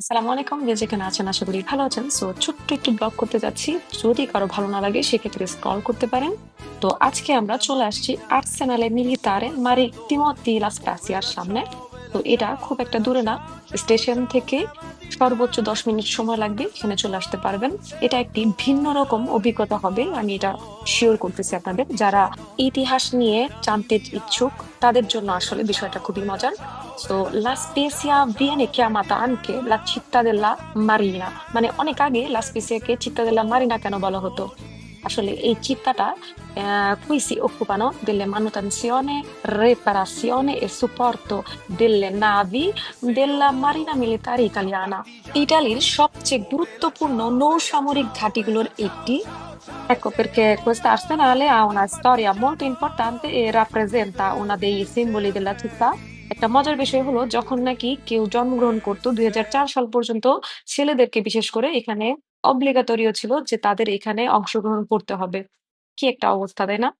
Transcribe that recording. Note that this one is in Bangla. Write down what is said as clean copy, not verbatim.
আসসালামু আলাইকুম। যে যেখানে আছেন আশা করি ভালো আছেন। ছোট্ট একটু ব্লগ করতে যাচ্ছি। যদি কারো ভালো না লাগে সেক্ষেত্রে স্ক্রল করতে পারেন। তো আজকে আমরা চলে আসছি আর্সেনালে মিলিতারে মারিত্তিমো দি লা স্প্যাসিয়ার সামনে। তো এটা খুব একটা দূরে না। স্টেশন থেকে সর্বোচ্চ 10 মিনিট সময় লাগবে। এখানে চলে আসতে পারবেন। এটা একটি ভিন্ন রকম অভিজ্ঞতা হবে। আমি এটা শিওর করতেছি আপনাদের। যারা ইতিহাস নিয়ে জানতে ইচ্ছুক তাদের জন্য আসলে বিষয়টা খুবই মজার। তো লা স্পেসিয়া viene chiamata anche la città della marina, মানে অনেক আগে লা স্পেসিয়াকে চিত্তা দেল্লা মারিনা কেন বলা হতো? আসলে এই চিত্তাটা qui si occupano delle manutenzione, reparazione e supporto delle navi della Marina Militare Italiana. ইটালির সবচেয়ে গুরুত্বপূর্ণ নৌসামরিক ঘাঁটিগুলোর একটি। Ecco perché questa arsenale ha una storia molto importante e rappresenta uno dei simboli della città. একটা মজার বিষয় হলো যখন নাকি কেউ জন্মগ্রহণ করতো 2004 সাল পর্যন্ত ছেলেদেরকে বিশেষ করে এখানে অব্লিগাটরিও ছিল যে তাদের এখানে অংশগ্রহণ করতে হবে। কি একটা অবস্থা, তাই না?